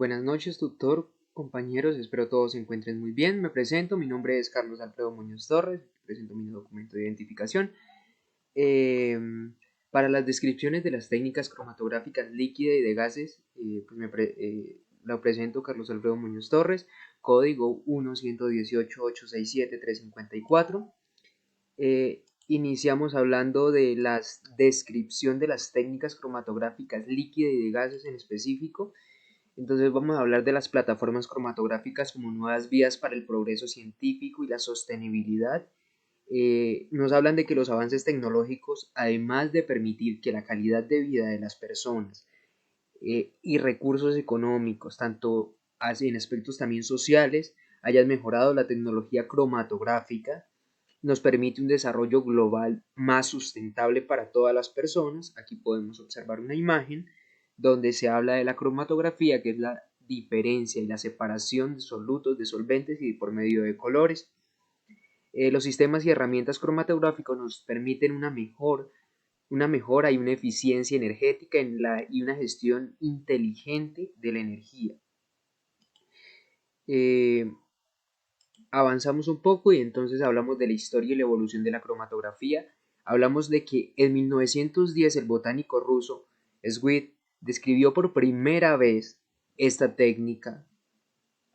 Buenas noches, tutor, compañeros, espero todos se encuentren muy bien. Me presento, mi nombre es Carlos Alfredo Muñoz Torres, presento mi documento de identificación. Para las descripciones de las técnicas cromatográficas líquida y de gases, la presento Carlos Alfredo Muñoz Torres, código 1-118-867-354. Iniciamos hablando de la descripción de las técnicas cromatográficas líquida y de gases en específico. Entonces vamos a hablar de las plataformas cromatográficas como nuevas vías para el progreso científico y la sostenibilidad. Nos hablan de que los avances tecnológicos, además de permitir que la calidad de vida de las personas y recursos económicos, tanto en aspectos también sociales, hayan mejorado, la tecnología cromatográfica nos permite un desarrollo global más sustentable para todas las personas. Aquí podemos observar una imagen donde se habla de la cromatografía, que es la diferencia y la separación de solutos, de solventes y por medio de colores. Los sistemas y herramientas cromatográficos nos permiten una mejora y una eficiencia energética y una gestión inteligente de la energía. Avanzamos un poco y entonces hablamos de la historia y la evolución de la cromatografía. Hablamos de que en 1910 el botánico ruso Sweet describió por primera vez esta técnica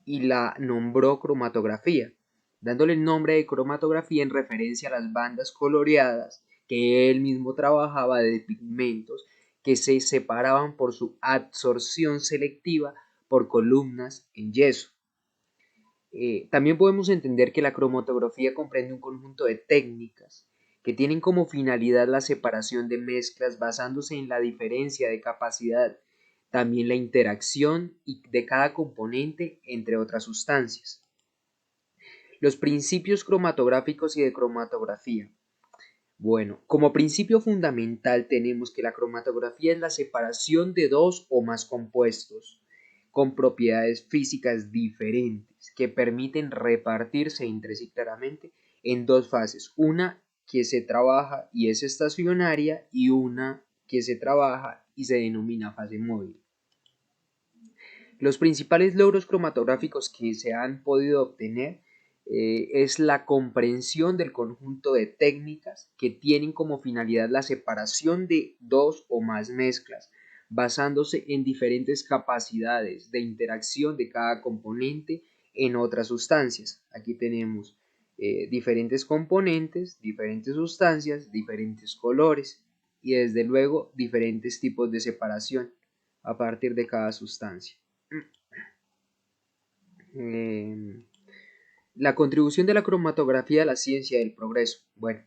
y la nombró cromatografía, dándole el nombre de cromatografía en referencia a las bandas coloreadas que él mismo trabajaba de pigmentos que se separaban por su absorción selectiva por columnas en yeso. También podemos entender que la cromatografía comprende un conjunto de técnicas que tienen como finalidad la separación de mezclas basándose en la diferencia de capacidad, también la interacción de cada componente entre otras sustancias. Los principios cromatográficos y de cromatografía. Bueno, como principio fundamental tenemos que la cromatografía es la separación de dos o más compuestos con propiedades físicas diferentes que permiten repartirse entre sí claramente en dos fases, una que se trabaja y es estacionaria y una que se trabaja y se denomina fase móvil. Los principales logros cromatográficos que se han podido obtener es la comprensión del conjunto de técnicas que tienen como finalidad la separación de dos o más mezclas, basándose en diferentes capacidades de interacción de cada componente en otras sustancias. Aquí tenemos diferentes componentes, diferentes sustancias, diferentes colores y desde luego diferentes tipos de separación a partir de cada sustancia. La contribución de la cromatografía a la ciencia del progreso. Bueno,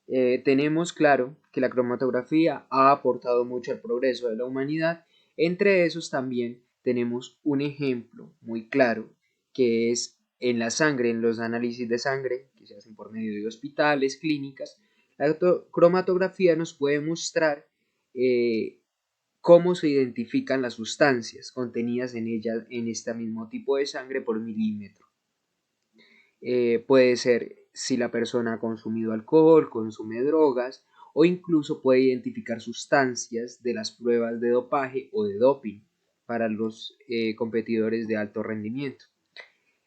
tenemos claro que la cromatografía ha aportado mucho al progreso de la humanidad. Entre esos también tenemos un ejemplo muy claro que es en la sangre, en los análisis de sangre que se hacen por medio de hospitales, clínicas. La cromatografía nos puede mostrar cómo se identifican las sustancias contenidas en ellas en este mismo tipo de sangre por milímetro. Puede ser si la persona ha consumido alcohol, consume drogas o incluso puede identificar sustancias de las pruebas de dopaje o de doping para los competidores de alto rendimiento.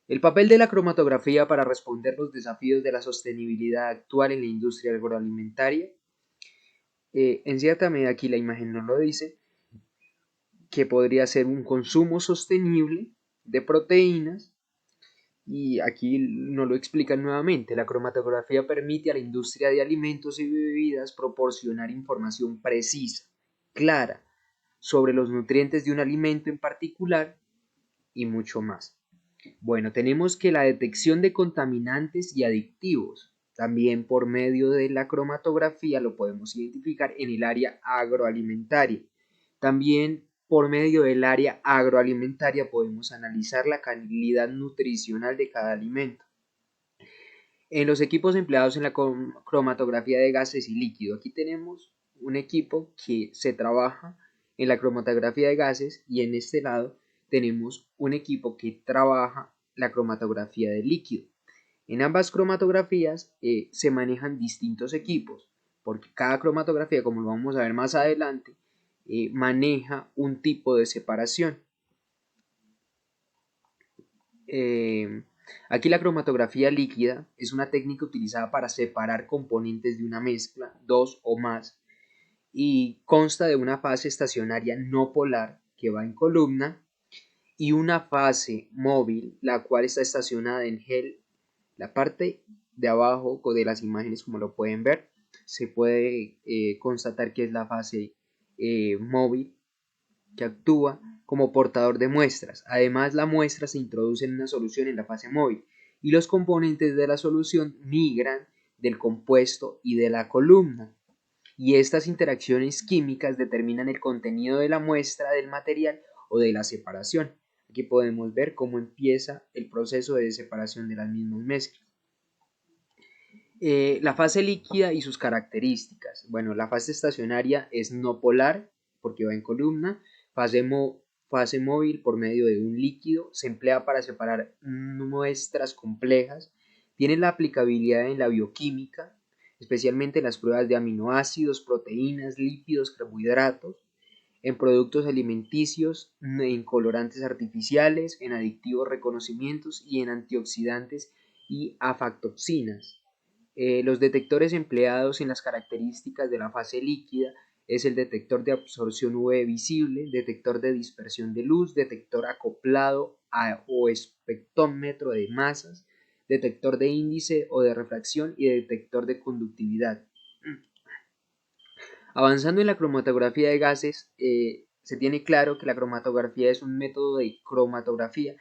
El papel de la cromatografía para responder los desafíos de la sostenibilidad actual en la industria agroalimentaria. En cierta medida aquí la imagen no lo dice, que podría ser un consumo sostenible de proteínas. Y aquí nos lo explican nuevamente, la cromatografía permite a la industria de alimentos y bebidas proporcionar información precisa, clara, sobre los nutrientes de un alimento en particular y mucho más. Bueno, tenemos que la detección de contaminantes y adictivos, también por medio de la cromatografía lo podemos identificar en el área agroalimentaria. También por medio del área agroalimentaria podemos analizar la calidad nutricional de cada alimento. En los equipos empleados en la cromatografía de gases y líquidos, aquí tenemos un equipo que se trabaja en la cromatografía de gases y en este lado tenemos un equipo que trabaja la cromatografía de líquido. En ambas cromatografías se manejan distintos equipos, porque cada cromatografía, como lo vamos a ver más adelante, maneja un tipo de separación. Eh, Aquí la cromatografía líquida es una técnica utilizada para separar componentes de una mezcla, dos o más, y consta de una fase estacionaria no polar que va en columna y una fase móvil, la cual está estacionada en gel. La parte de abajo de las imágenes, como lo pueden ver, se puede constatar que es la fase móvil, que actúa como portador de muestras. Además, la muestra se introduce en una solución en la fase móvil y los componentes de la solución migran del compuesto y de la columna. Y estas interacciones químicas determinan el contenido de la muestra del material o de la separación. Aquí podemos ver cómo empieza el proceso de separación de las mismas mezclas. La fase líquida y sus características. Bueno, la fase estacionaria es no polar porque va en columna. Fase móvil por medio de un líquido. Se emplea para separar muestras complejas. Tiene la aplicabilidad en la bioquímica, especialmente en las pruebas de aminoácidos, proteínas, lípidos, carbohidratos, en productos alimenticios, en colorantes artificiales, en adictivos reconocimientos y en antioxidantes y aflatoxinas. Los detectores empleados en las características de la fase líquida es el detector de absorción UV visible, detector de dispersión de luz, detector acoplado o espectrómetro de masas, detector de índice o de refracción y detector de conductividad. Avanzando en la cromatografía de gases, se tiene claro que la cromatografía es un método de cromatografía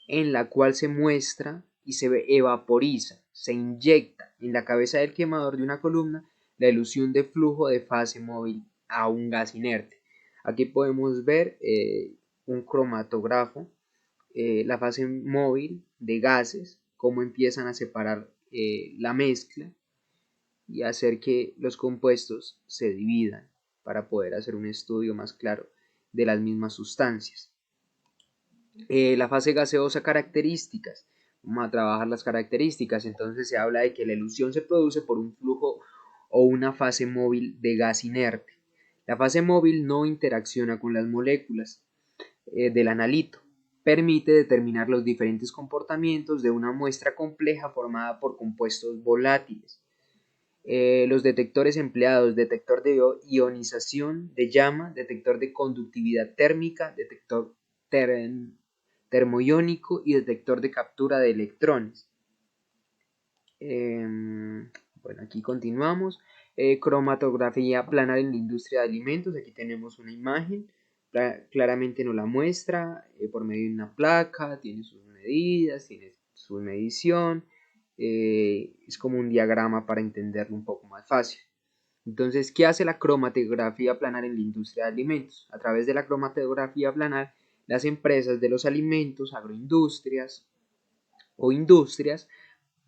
en la cual se muestra y se evaporiza, se inyecta en la cabeza del quemador de una columna la ilusión de flujo de fase móvil a un gas inerte. Aquí podemos ver un cromatógrafo, la fase móvil de gases, cómo empiezan a separar la mezcla y hacer que los compuestos se dividan para poder hacer un estudio más claro de las mismas sustancias. La fase gaseosa, características. Vamos a trabajar las características. Entonces se habla de que la elusión se produce por un flujo o una fase móvil de gas inerte. La fase móvil no interacciona con las moléculas del analito. Permite determinar los diferentes comportamientos de una muestra compleja formada por compuestos volátiles. Los detectores empleados: detector de ionización de llama, detector de conductividad térmica, detector termoiónico y detector de captura de electrones. Bueno, aquí continuamos. Cromatografía planar en la industria de alimentos. Aquí tenemos una imagen, claramente nos la muestra por medio de una placa, tiene sus medidas, tiene su medición. Es como un diagrama para entenderlo un poco más fácil. Entonces, ¿qué hace la cromatografía planar en la industria de alimentos? A través de la cromatografía planar, las empresas de los alimentos, agroindustrias o industrias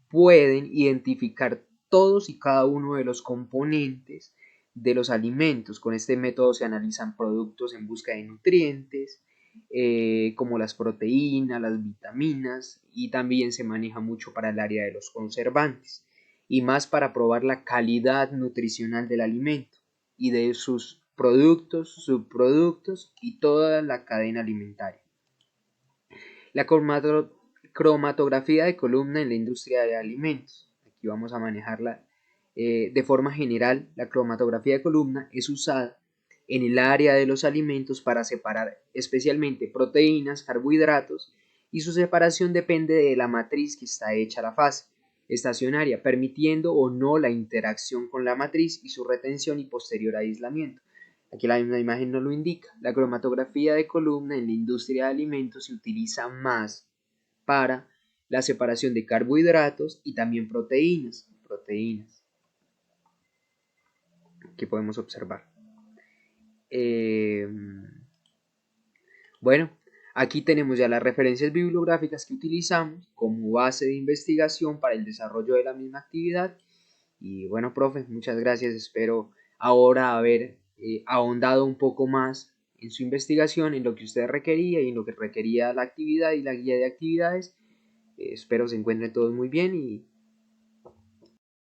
pueden identificar todos y cada uno de los componentes de los alimentos. Con este método se analizan productos en busca de nutrientes, como las proteínas, las vitaminas, y también se maneja mucho para el área de los conservantes y más para probar la calidad nutricional del alimento y de sus productos, subproductos y toda la cadena alimentaria. La cromatografía de columna en la industria de alimentos. Aquí vamos a manejarla de forma general. La cromatografía de columna es usada en el área de los alimentos para separar especialmente proteínas, carbohidratos, y su separación depende de la matriz que está hecha la fase estacionaria, permitiendo o no la interacción con la matriz y su retención y posterior aislamiento. Aquí la misma imagen nos lo indica. La cromatografía de columna en la industria de alimentos se utiliza más para la separación de carbohidratos y también proteínas que podemos observar. Bueno, aquí tenemos ya las referencias bibliográficas que utilizamos como base de investigación para el desarrollo de la misma actividad. Y bueno, profe, muchas gracias. Espero ahora haber ahondado un poco más en su investigación, en lo que usted requería y en lo que requería la actividad y la guía de actividades. Espero se encuentren todos muy bien y